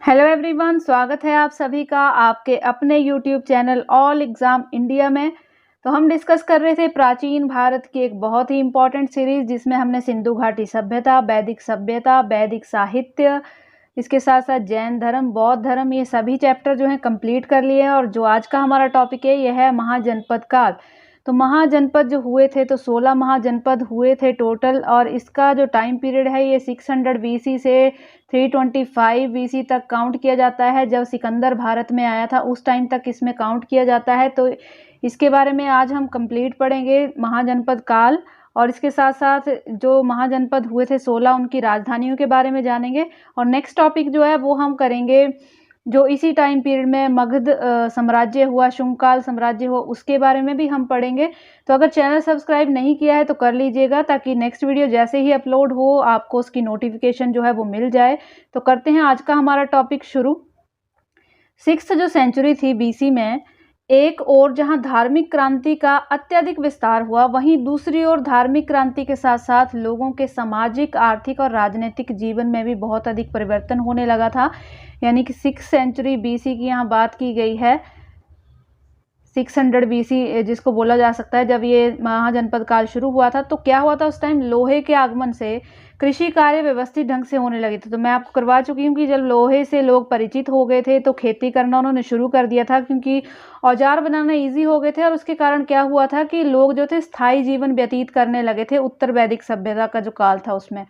Hello everyone, स्वागत है आप सभी का आपके अपने YouTube channel all exam India में। तो हम डिस्कस कर रहे थे प्राचीन भारत की एक बहुत ही इम्पॉर्टेंट सीरीज़, जिसमें हमने सिंधु घाटी सभ्यता, वैदिक साहित्य, इसके साथ साथ जैन धर्म, बौद्ध धर्म, ये सभी चैप्टर जो हैं कंप्लीट कर लिए हैं। और जो आज का हमारा टॉपिक है यह है महाजनपद काल। तो महाजनपद जो हुए थे, तो 16 महाजनपद हुए थे टोटल, और इसका जो टाइम पीरियड है ये 600 BC से 325 BC तक काउंट किया जाता है। जब सिकंदर भारत में आया था उस टाइम तक इसमें काउंट किया जाता है। तो इसके बारे में आज हम कंप्लीट पढ़ेंगे महाजनपद काल, और इसके साथ साथ जो महाजनपद हुए थे 16, उनकी राजधानियों के बारे में जानेंगे। और नेक्स्ट टॉपिक जो है वो हम करेंगे जो इसी टाइम पीरियड में मगध साम्राज्य हुआ, शुंगकाल साम्राज्य हुआ, उसके बारे में भी हम पढ़ेंगे। तो अगर चैनल सब्सक्राइब नहीं किया है तो कर लीजिएगा, ताकि नेक्स्ट वीडियो जैसे ही अपलोड हो आपको उसकी नोटिफिकेशन जो है वो मिल जाए। तो करते हैं आज का हमारा टॉपिक शुरू। 6th जो सेंचुरी थी BC में, एक ओर जहां धार्मिक क्रांति का अत्यधिक विस्तार हुआ, वहीं दूसरी ओर धार्मिक क्रांति के साथ साथ लोगों के सामाजिक, आर्थिक और राजनीतिक जीवन में भी बहुत अधिक परिवर्तन होने लगा था। यानी कि 6th सेंचुरी BC की यहाँ बात की गई है, 600 BC जिसको बोला जा सकता है, जब ये महाजनपद काल शुरू हुआ था। तो क्या हुआ था उस टाइम, लोहे के आगमन से कृषि कार्य व्यवस्थित ढंग से होने लगे थे। तो मैं आपको करवा चुकी हूँ कि जब लोहे से लोग परिचित हो गए थे तो खेती करना उन्होंने शुरू कर दिया था, क्योंकि औजार बनाना ईजी हो गए थे। और उसके कारण क्या हुआ था कि लोग जो थे स्थायी जीवन व्यतीत करने लगे थे उत्तर वैदिक सभ्यता का जो काल था उसमें।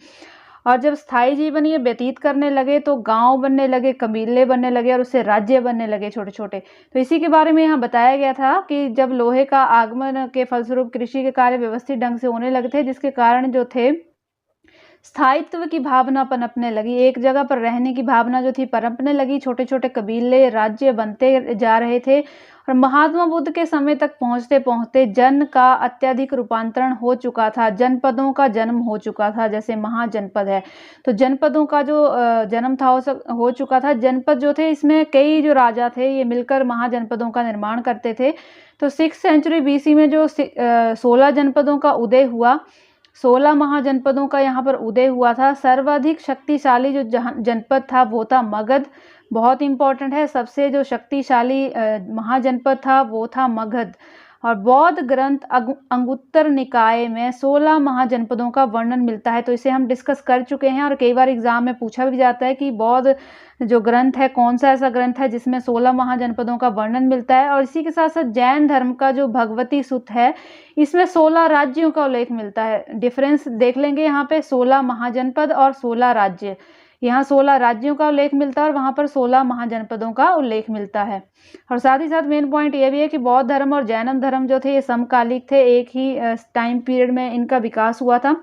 और जब स्थायी जीवन ये व्यतीत करने लगे तो गांव बनने लगे, कबीले बनने लगे, और उससे राज्य बनने लगे छोटे छोटे। तो इसी के बारे में यहाँ बताया गया था कि जब लोहे का आगमन के फलस्वरूप कृषि के कार्य व्यवस्थित ढंग से होने लगे थे, जिसके कारण जो थे स्थायित्व की भावना पनपने लगी, एक जगह पर रहने की भावना जो थी पनपने लगी, छोटे छोटे कबीले, राज्य बनते जा रहे थे। और महात्मा बुद्ध के समय तक पहुंचते पहुंचते जन का अत्यधिक रूपांतरण हो चुका था, जनपदों का जन्म हो चुका था। जैसे महाजनपद है तो जनपदों का जो जन्म था हो चुका था। जनपद जो थे इसमें कई जो राजा थे ये मिलकर महाजनपदों का निर्माण करते थे। तो 6th सेंचुरी BC में जो 16 जनपदों का उदय हुआ, 16 महाजनपदों का यहाँ पर उदय हुआ था। सर्वाधिक शक्तिशाली जो जनपद था वो था मगध। बहुत इंपॉर्टेंट है, सबसे जो शक्तिशाली महाजनपद था वो था मगध। और बौद्ध ग्रंथ अंगुत्तर निकाय में 16 महाजनपदों का वर्णन मिलता है। तो इसे हम डिस्कस कर चुके हैं, और कई बार एग्जाम में पूछा भी जाता है कि बौद्ध जो ग्रंथ है कौन सा ऐसा ग्रंथ है जिसमें 16 महाजनपदों का वर्णन मिलता है। और इसी के साथ साथ जैन धर्म का जो भगवती सूत है, इसमें 16 राज्यों का उल्लेख मिलता है। डिफरेंस देख लेंगे यहाँ पे, 16 महाजनपद और 16 राज्य। यहाँ 16 राज्यों का उल्लेख मिलता है और वहाँ पर 16 महाजनपदों का उल्लेख मिलता है। और साथ ही साथ मेन पॉइंट ये भी है कि बौद्ध धर्म और जैन धर्म जो थे ये समकालिक थे, एक ही टाइम पीरियड में इनका विकास हुआ था।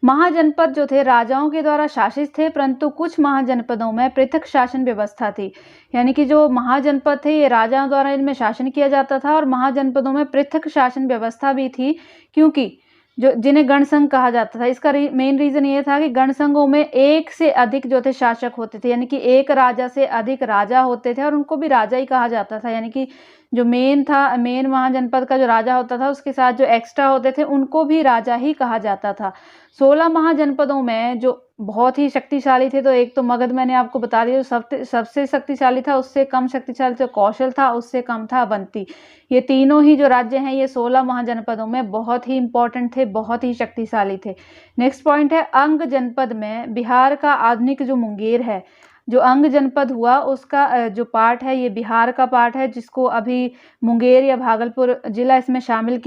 महाजनपद जो थे राजाओं के द्वारा शासित थे, परंतु कुछ महाजनपदों में पृथक शासन व्यवस्था थी। यानी कि जो महाजनपद थे ये राजाओं द्वारा इनमें शासन किया जाता था, और महाजनपदों में पृथक शासन व्यवस्था भी थी, क्योंकि जो जिन्हें गणसंघ कहा जाता था। इसका मेन रीजन ये था कि गणसंघों में एक से अधिक जो थे शासक होते थे, यानी कि एक राजा से अधिक राजा होते थे, और उनको भी राजा ही कहा जाता था। यानी कि जो मेन महाजनपद का जो राजा होता था उसके साथ जो एक्स्ट्रा होते थे उनको भी राजा ही कहा जाता था। 16 महाजनपदों में जो बहुत ही शक्तिशाली थे, तो एक तो मगध मैंने आपको बता दिया जो सबसे शक्तिशाली था, उससे कम शक्तिशाली जो कौशल था, उससे कम था अवंती। ये तीनों ही जो राज्य हैं ये 16 महाजनपदों में बहुत ही इंपॉर्टेंट थे, बहुत ही शक्तिशाली थे। नेक्स्ट पॉइंट है अंग जनपद में बिहार का आधुनिक जो मुंगेर है, जो अंग जनपद हुआ उसका जो पार्ट है ये बिहार का पार्ट है, जिसको अभी मुंगेर या भागलपुर जिला इसमें शामिल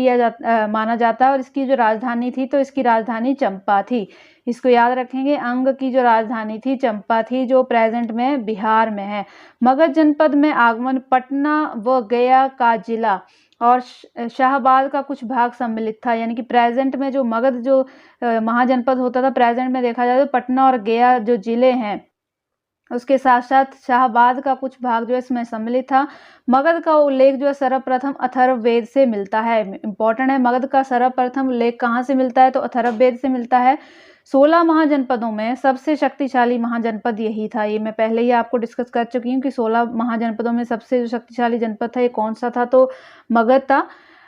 माना जाता है। और इसकी जो राजधानी थी तो इसकी राजधानी चंपा थी। इसको याद रखेंगे, अंग की जो राजधानी थी चंपा थी, जो प्रेजेंट में बिहार में है। मगध जनपद में आगमन पटना व गया का जिला और शाहबाद का कुछ भाग सम्मिलित था। यानी कि प्रेजेंट में जो मगध जो महाजनपद होता था, प्रेजेंट में देखा जाए तो पटना और गया जो जिले हैं उसके साथ साथ शाहबाद का कुछ भाग जो इसमें सम्मिलित था। मगध का उल्लेख जो है सर्वप्रथम अथर्ववेद से मिलता है। इंपॉर्टेंट है, मगध का सर्वप्रथम उल्लेख कहाँ से मिलता है, तो अथर्ववेद से मिलता है। 16 महाजनपदों में सबसे शक्तिशाली महाजनपद यही था। ये मैं पहले ही आपको डिस्कस कर चुकी हूँ कि 16 महाजनपदों में सबसे जो शक्तिशाली जनपद था ये कौन सा था, तो मगध था।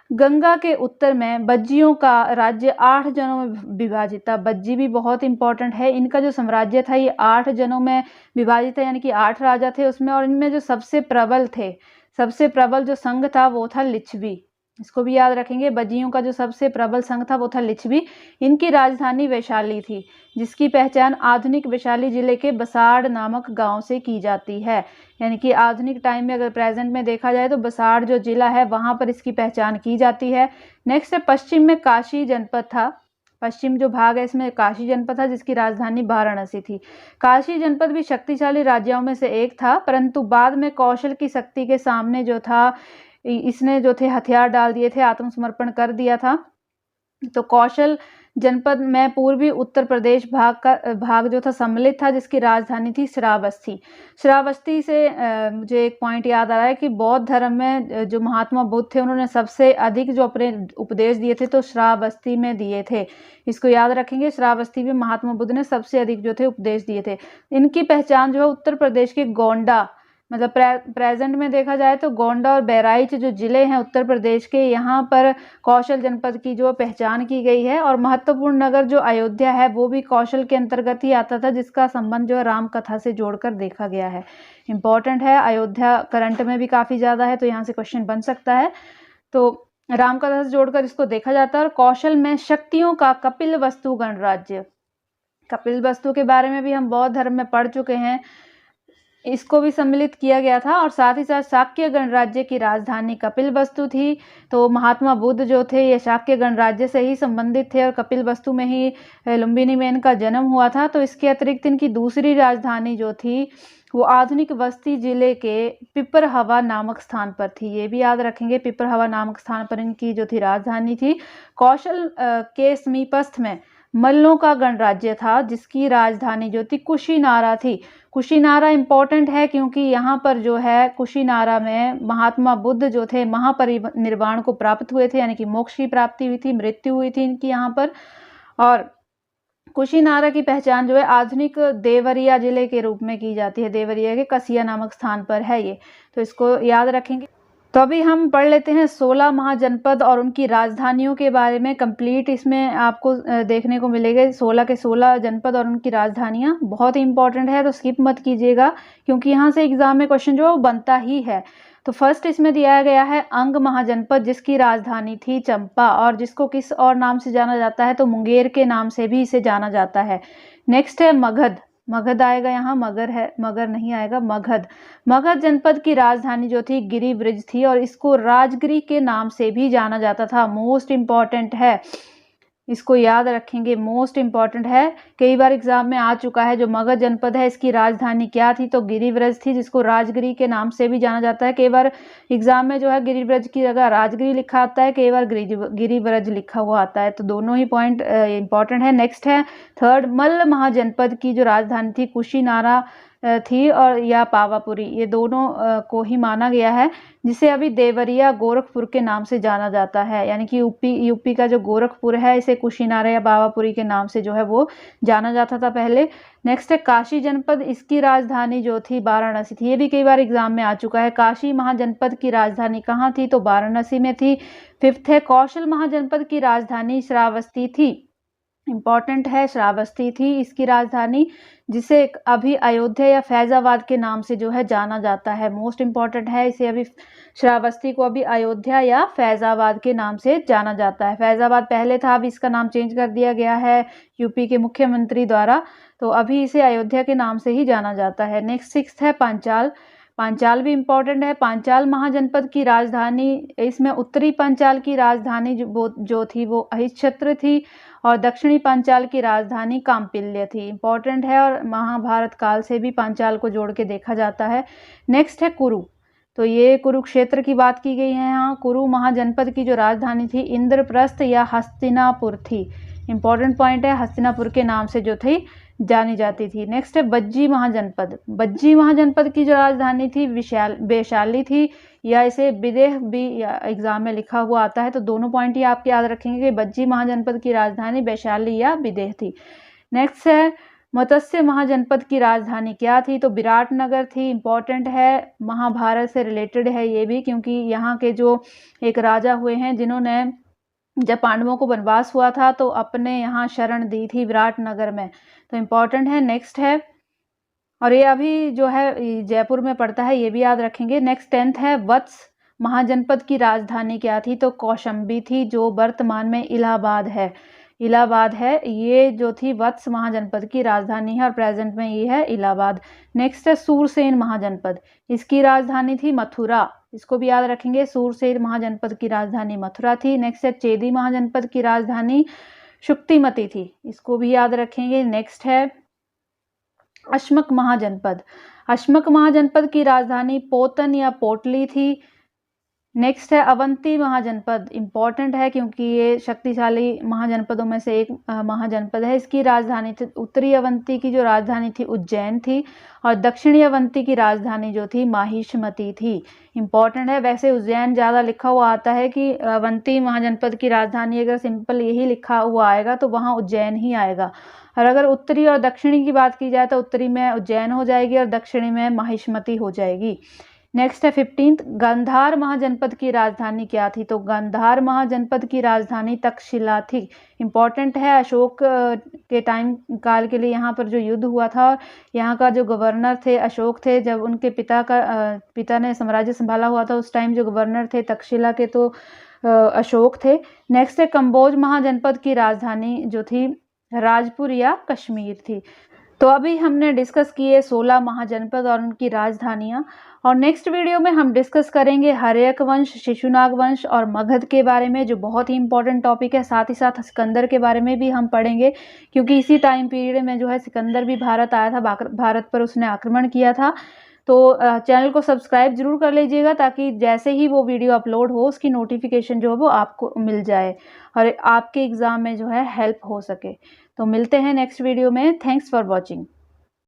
गंगा के उत्तर में बज्जियों का राज्य 8 जनों में विभाजित था। बज्जी भी बहुत इंपॉर्टेंट है। इनका जो साम्राज्य था ये 8 जनों में विभाजित है, यानी कि 8 राजा थे उसमें, और इनमें जो सबसे प्रबल थे, सबसे प्रबल जो संघ था वो था लिच्छवी। इसको भी याद रखेंगे, बज्जियों का जो सबसे प्रबल संघ था वो था लिच्छवी। इनकी राजधानी वैशाली थी, जिसकी पहचान आधुनिक वैशाली जिले के बसाड़ नामक गांव से की जाती है। यानी कि आधुनिक टाइम में अगर प्रेजेंट में देखा जाए तो बसाड़ जो जिला है वहां पर इसकी पहचान की जाती है। नेक्स्ट है पश्चिम में काशी जनपद था। पश्चिम जो भाग है इसमें काशी जनपद था, जिसकी राजधानी वाराणसी थी। काशी जनपद भी शक्तिशाली राज्यों में से एक था, परंतु बाद में कौशल की शक्ति के सामने जो था इसने जो थे हथियार डाल दिए थे, आत्मसमर्पण कर दिया था। तो कौशल जनपद में पूर्वी उत्तर प्रदेश भाग जो था सम्मिलित था, जिसकी राजधानी थी श्रावस्ती। श्रावस्ती से मुझे एक पॉइंट याद आ रहा है कि बौद्ध धर्म में जो महात्मा बुद्ध थे उन्होंने सबसे अधिक जो अपने उपदेश दिए थे तो श्रावस्ती में दिए थे। इसको याद रखेंगे, श्रावस्ती में महात्मा बुद्ध ने सबसे अधिक जो थे उपदेश दिए थे। इनकी पहचान जो है उत्तर प्रदेश के गोंडा, मतलब प्रेजेंट में देखा जाए तो गोंडा और बहराइच जो जिले हैं उत्तर प्रदेश के, यहाँ पर कौशल जनपद की जो पहचान की गई है। और महत्वपूर्ण नगर जो अयोध्या है वो भी कौशल के अंतर्गत ही आता था, जिसका संबंध जो है राम कथा से जोड़कर देखा गया है। इंपॉर्टेंट है, अयोध्या करंट में भी काफ़ी ज़्यादा है तो यहाँ से क्वेश्चन बन सकता है। तो राम कथा से जोड़कर इसको देखा जाता है। और कौशल में शक्तियों का कपिलवस्तु गणराज्य, कपिलवस्तु के बारे में भी हम बौद्ध धर्म में पढ़ चुके हैं, इसको भी सम्मिलित किया गया था। और साथ ही साथ शाक्य गणराज्य की राजधानी कपिलवस्तु थी। तो महात्मा बुद्ध जो थे ये शाक्य गणराज्य से ही संबंधित थे और कपिलवस्तु में ही लुम्बिनी में इनका जन्म हुआ था। तो इसके अतिरिक्त इनकी दूसरी राजधानी जो थी वो आधुनिक बस्ती जिले के पिपरहवा नामक स्थान पर थी। ये भी याद रखेंगे, पिपरहवा नामक स्थान पर इनकी जो थी राजधानी थी। कौशल के समीपस्थ में मल्लों का गणराज्य था, जिसकी राजधानी जो थी कुशीनारा थी। कुशीनारा इंपॉर्टेंट है क्योंकि यहाँ पर जो है कुशीनारा में महात्मा बुद्ध जो थे महापरिनिर्वाण को प्राप्त हुए थे, यानी कि मोक्ष की प्राप्ति हुई थी, मृत्यु हुई थी इनकी यहाँ पर। और कुशीनारा की पहचान जो है आधुनिक देवरिया जिले के रूप में की जाती है। देवरिया के कसिया नामक स्थान पर है ये, तो इसको याद रखेंगे। तो अभी हम पढ़ लेते हैं 16 महाजनपद और उनकी राजधानियों के बारे में। कंप्लीट इसमें आपको देखने को मिलेगा 16 के 16 जनपद और उनकी राजधानियां। बहुत ही इंपॉर्टेंट है तो स्किप मत कीजिएगा, क्योंकि यहाँ से एग्जाम में क्वेश्चन जो है वो बनता ही है। तो फर्स्ट इसमें दिया गया है अंग महाजनपद, जिसकी राजधानी थी चंपा और जिसको किस और नाम से जाना जाता है तो मुंगेर के नाम से भी इसे जाना जाता है। नेक्स्ट है मगध, मगध आएगा यहाँ, मगर है, मगर नहीं आएगा, मगध। मगध जनपद की राजधानी जो थी गिरिब्रज थी और इसको राजगिरी के नाम से भी जाना जाता था। मोस्ट इंपॉर्टेंट है, इसको याद रखेंगे, मोस्ट इंपॉर्टेंट है, कई बार एग्जाम में आ चुका है। जो मगध जनपद है इसकी राजधानी क्या थी तो गिरिब्रज थी, जिसको राजगिरी के नाम से भी जाना जाता है। कई बार एग्जाम में जो है गिरिब्रज की जगह राजगिरी लिखा आता है, कई बार गिरिब्रज लिखा हुआ आता है, तो दोनों ही पॉइंट इंपॉर्टेंट है। नेक्स्ट है थर्ड, मल्ल महाजनपद की जो राजधानी थी कुशीनारा थी और या पावापुरी, ये दोनों को ही माना गया है, जिसे अभी देवरिया गोरखपुर के नाम से जाना जाता है। यानी कि यूपी का जो गोरखपुर है इसे कुशीनारा या पावापुरी के नाम से जो है वो जाना जाता था पहले। नेक्स्ट है काशी जनपद, इसकी राजधानी जो थी वाराणसी थी। ये भी कई बार एग्जाम में आ चुका है। काशी महाजनपद की राजधानी कहाँ थी तो वाराणसी में थी। फिफ्थ है कौशल महाजनपद की राजधानी श्रावस्ती थी। इंपॉर्टेंट है, श्रावस्ती थी इसकी राजधानी, जिसे अभी अयोध्या या फैजाबाद के नाम से जो है जाना जाता है। मोस्ट इंपॉर्टेंट है, इसे अभी श्रावस्ती को अभी अयोध्या या फैजाबाद के नाम से जाना जाता है। फैजाबाद पहले था, अभी इसका नाम चेंज कर दिया गया है यूपी के मुख्यमंत्री द्वारा, तो अभी इसे अयोध्या के नाम से ही जाना जाता है। नेक्स्ट सिक्स्थ है पांचाल, पांचाल भी इंपॉर्टेंट है। पांचाल महाजनपद की राजधानी, इसमें उत्तरी पांचाल की राजधानी जो थी वो अहिच्छत्र थी और दक्षिणी पांचाल की राजधानी काम्पिल्य थी। इंपॉर्टेंट है और महाभारत काल से भी पांचाल को जोड़ के देखा जाता है। नेक्स्ट है कुरु, तो ये कुरुक्षेत्र की बात की गई है यहाँ। कुरु महाजनपद की जो राजधानी थी इंद्रप्रस्थ या हस्तिनापुर थी। इंपॉर्टेंट पॉइंट है, हस्तिनापुर के नाम से जो थी जानी जाती थी। नेक्स्ट है बज्जी महाजनपद, बज्जी महाजनपद की जो राजधानी थी वैशाली थी या इसे विदेह भी एग्जाम में लिखा हुआ आता है, तो दोनों पॉइंट ही आप याद रखेंगे कि बज्जी महाजनपद की राजधानी वैशाली या विदेह थी। नेक्स्ट है मत्स्य महाजनपद की राजधानी क्या थी? तो विराटनगर थी। इम्पॉर्टेंट है, महाभारत से रिलेटेड है ये भी, क्योंकि यहाँ के जो एक राजा हुए हैं जिन्होंने जब पांडवों को वनवास हुआ था तो अपने यहाँ शरण दी थी विराटनगर में, तो इम्पॉर्टेंट है। नेक्स्ट है, और ये अभी जो है जयपुर में पड़ता है, ये भी याद रखेंगे। नेक्स्ट 10th है, वत्स महाजनपद की राजधानी क्या थी? तो कौशाम्बी थी, जो वर्तमान में इलाहाबाद है। इलाहाबाद है, ये जो थी वत्स महाजनपद की राजधानी है और प्रेजेंट में ये है इलाहाबाद। नेक्स्ट है सूरसेन महाजनपद, इसकी राजधानी थी मथुरा, इसको भी याद रखेंगे। सूरसेन महाजनपद की राजधानी मथुरा थी। नेक्स्ट है चेदी महाजनपद की राजधानी शुक्तिमती थी, इसको भी याद रखेंगे। नेक्स्ट है अश्मक महाजनपद, अश्मक महाजनपद की राजधानी पोतन या पोटली थी। नेक्स्ट है अवंती महाजनपद, इंपॉर्टेंट है क्योंकि ये शक्तिशाली महाजनपदों में से एक महाजनपद है। इसकी राजधानी थी, उत्तरी अवंती की जो राजधानी थी उज्जैन थी, और दक्षिणी अवंती की राजधानी जो थी माहिष्मती थी। इंपॉर्टेंट है, वैसे उज्जैन ज़्यादा लिखा हुआ आता है कि अवंती महाजनपद की राजधानी अगर सिंपल यही लिखा हुआ आएगा तो वहाँ उज्जैन ही आएगा, और अगर उत्तरी और दक्षिणी की बात की जाए तो उत्तरी में उज्जैन हो जाएगी और दक्षिणी में माहिष्मती हो जाएगी। नेक्स्ट है 15th, गांधार महाजनपद की राजधानी क्या थी? तो गांधार महाजनपद की राजधानी तक्षशिला थी। इंपॉर्टेंट है, अशोक के टाइम काल के लिए यहाँ पर जो युद्ध हुआ था, यहाँ का जो गवर्नर थे अशोक थे। जब उनके पिता ने साम्राज्य संभाला हुआ था उस टाइम जो गवर्नर थे तक्षशिला के तो अशोक थे। नेक्स्ट है कंबोज महाजनपद की राजधानी जो थी राजपुर या कश्मीर थी। तो अभी हमने डिस्कस किए 16 महाजनपद और उनकी राजधानियां, और नेक्स्ट वीडियो में हम डिस्कस करेंगे हर्यक वंश, शिशुनाग वंश और मगध के बारे में, जो बहुत ही इंपॉर्टेंट टॉपिक है। साथ ही साथ सिकंदर के बारे में भी हम पढ़ेंगे, क्योंकि इसी टाइम पीरियड में जो है सिकंदर भी भारत आया था, भारत पर उसने आक्रमण किया था। तो चैनल को सब्सक्राइब जरूर कर लीजिएगा, ताकि जैसे ही वो वीडियो अपलोड हो उसकी नोटिफिकेशन जो है वो आपको मिल जाए और आपके एग्ज़ाम में जो है हेल्प हो सके। तो मिलते हैं नेक्स्ट वीडियो में। Thanks for watching.